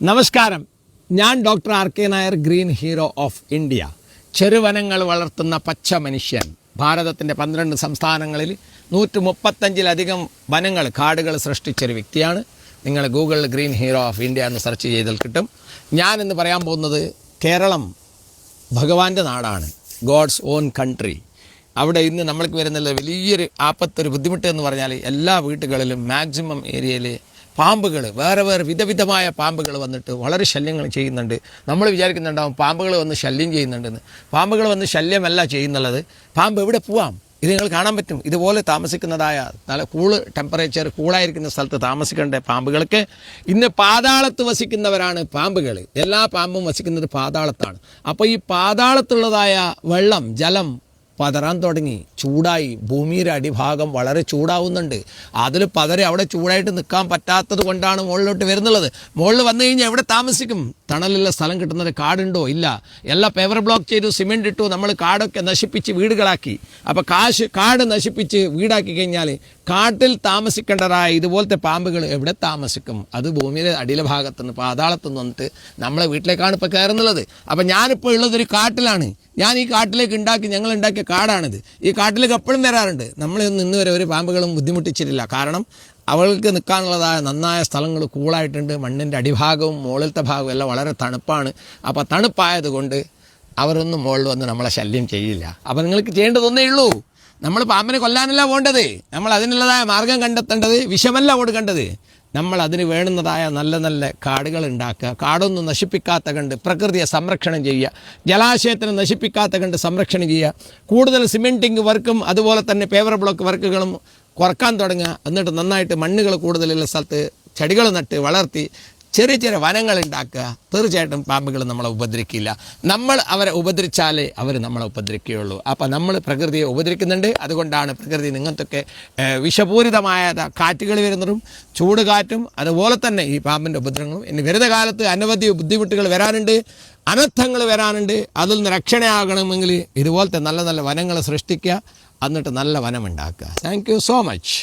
നമസ്കാരം, ഞാൻ doctor R K Nair, green hero of India. ചെറുവനങ്ങൾ വളർത്തുന്ന പച്ച മനുഷ്യൻ. ഭാരതത്തിൻ്റെ 12 സംസ്ഥാനങ്ങളിൽ 135-ലധികം വനങ്ങൾ, കാടുകൾ സൃഷ്ടിച്ചൊരു വ്യക്തിയാണ്. നിങ്ങൾ ഗൂഗിളിൽ ഗ്രീൻ ഹീറോ ഓഫ് ഇന്ത്യ എന്ന് സെർച്ച് ചെയ്താൽ കിട്ടും. ഞാനിന്ന് പറയാൻ പോകുന്നത് കേരളം ഭഗവാന്റെ നാടാണ്, ഗോഡ്സ് ഓൺ കൺട്രി. അവിടെ ഇന്ന് നമ്മൾക്ക് വരുന്ന വലിയൊരു ആപത്തൊരു ബുദ്ധിമുട്ട് എന്ന് പറഞ്ഞാൽ എല്ലാ വീട്ടുകളിലും മാക്സിമം ഏരിയയിൽ പാമ്പുകൾ, വേറെ വിധവിധമായ പാമ്പുകൾ വന്നിട്ട് വളരെ ശല്യങ്ങൾ ചെയ്യുന്നുണ്ട്. നമ്മൾ വിചാരിക്കുന്നുണ്ടാവും പാമ്പുകൾ വന്ന് ശല്യം ചെയ്യുന്നുണ്ടെന്ന്. പാമ്പുകൾ വന്ന് ശല്യമല്ല ചെയ്യുന്നുള്ളത്. പാമ്പ് എവിടെ പോവാം, ഇത് നിങ്ങൾ കാണാൻ പറ്റും. ഇതുപോലെ താമസിക്കുന്നതായ നല്ല ടെമ്പറേച്ചർ കൂളായിരിക്കുന്ന സ്ഥലത്ത് താമസിക്കേണ്ട പാമ്പുകൾക്ക് ഇന്ന് പാതാളത്ത് വസിക്കുന്നവരാണ് പാമ്പുകൾ. എല്ലാ പാമ്പും വസിക്കുന്നത് പാതാളത്താണ്. അപ്പോൾ ഈ പാതാളത്തുള്ളതായ വെള്ളം, ജലം പതറാൻ തുടങ്ങി, ചൂടായി. ഭൂമിയുടെ അടിഭാഗം വളരെ ചൂടാവുന്നുണ്ട്. അതിൽ അവിടെ ചൂടായിട്ട് നിൽക്കാൻ പറ്റാത്തത് കൊണ്ടാണ് മുകളിലോട്ട് വരുന്നുള്ളത്. മുകളിൽ വന്നു കഴിഞ്ഞാൽ എവിടെ താമസിക്കും? തണലുള്ള സ്ഥലം കിട്ടുന്നത് കാടുണ്ടോ? ഇല്ല. എല്ലാം പേപ്പർ ബ്ലോക്ക് ചെയ്തു, സിമെൻ്റ് ഇട്ടു, നമ്മൾ കാടൊക്കെ നശിപ്പിച്ച് വീടുകളാക്കി. അപ്പോൾ കാട് നശിപ്പിച്ച് വീടാക്കി കഴിഞ്ഞാൽ കാട്ടിൽ താമസിക്കേണ്ടതായ ഇതുപോലത്തെ പാമ്പുകൾ എവിടെ താമസിക്കും? അത് ഭൂമിയുടെ അടിയിലെ ഭാഗത്തുനിന്ന്, പാതാളത്തുനിന്ന് വന്നിട്ട് നമ്മളെ വീട്ടിലേക്കാണ് ഇപ്പോൾ കയറുന്നുള്ളത്. അപ്പം ഞാനിപ്പോൾ ഉള്ളതൊരു കാട്ടിലാണ്. ഞാൻ ഈ കാട്ടിലേക്ക് ഞങ്ങൾ ഉണ്ടാക്കിയ കാടാണിത്. ഈ കാട്ടിലേക്ക് എപ്പോഴും വരാറുണ്ട്. നമ്മളൊന്നും ഇന്ന് വരെ ഒരു പാമ്പുകളും ബുദ്ധിമുട്ടിച്ചിട്ടില്ല. കാരണം അവൾക്ക് നിൽക്കാനുള്ളതായ നന്നായ സ്ഥലങ്ങൾ കൂളായിട്ടുണ്ട്. മണ്ണിൻ്റെ അടിഭാഗവും മുകളിലത്തെ ഭാഗവും എല്ലാം വളരെ തണുപ്പാണ്. അപ്പോൾ തണുപ്പായതുകൊണ്ട് അവരൊന്നും മുകളിൽ വന്ന് നമ്മളെ ശല്യം ചെയ്യില്ല. അപ്പോൾ നിങ്ങൾക്ക് ചെയ്യേണ്ടതൊന്നേ ഉള്ളൂ. നമ്മൾ പാമ്പിനെ കൊല്ലാനല്ല പോകേണ്ടത്. നമ്മൾ അതിനുള്ളതായ മാർഗം കണ്ടെത്തേണ്ടത്. വിഷമല്ല കൊടുക്കേണ്ടത്. നമ്മൾ അതിന് വേണ്ടുന്നതായ നല്ല നല്ല കാടുകൾ ഉണ്ടാക്കുക. കാടൊന്നും നശിപ്പിക്കാത്ത കണ്ട് പ്രകൃതിയെ സംരക്ഷണം ചെയ്യുക. ജലാശയത്തിന് നശിപ്പിക്കാത്ത കണ്ട് സംരക്ഷണം ചെയ്യുക. കൂടുതൽ സിമെൻറ്റിങ് വർക്കും അതുപോലെ തന്നെ പേപ്പർ ബ്ലോക്ക് വർക്കുകളും കുറക്കാൻ തുടങ്ങുക. എന്നിട്ട് നന്നായിട്ട് മണ്ണുകൾ കൂടുതലുള്ള സ്ഥലത്ത് ചെടികൾ നട്ട് വളർത്തി ചെറിയ ചെറിയ വനങ്ങൾ ഉണ്ടാക്കുക. തീർച്ചയായിട്ടും പാമ്പുകൾ നമ്മളെ ഉപദ്രവിക്കില്ല. നമ്മൾ അവരെ ഉപദ്രവിച്ചാലേ അവർ നമ്മളെ ഉപദ്രവിക്കുകയുള്ളൂ. അപ്പോൾ നമ്മൾ പ്രകൃതിയെ ഉപദ്രവിക്കുന്നുണ്ട്. അതുകൊണ്ടാണ് പ്രകൃതി ഇങ്ങനത്തൊക്കെ വിഷപൂരിതമായ കാറ്റുകൾ വരുന്നതും ചൂടുകാറ്റും അതുപോലെ തന്നെ ഈ പാമ്പിൻ്റെ ഉപദ്രവങ്ങളും. ഇനി വരുന്ന കാലത്ത് അനവധി ബുദ്ധിമുട്ടുകൾ വരാനുണ്ട്, അനർത്ഥങ്ങൾ വരാനുണ്ട്. അതിൽ നിന്ന് രക്ഷണയാകണമെങ്കിൽ ഇതുപോലത്തെ നല്ല നല്ല വനങ്ങൾ സൃഷ്ടിക്കുക, എന്നിട്ട് നല്ല വനം ഉണ്ടാക്കുക. Thank you so much.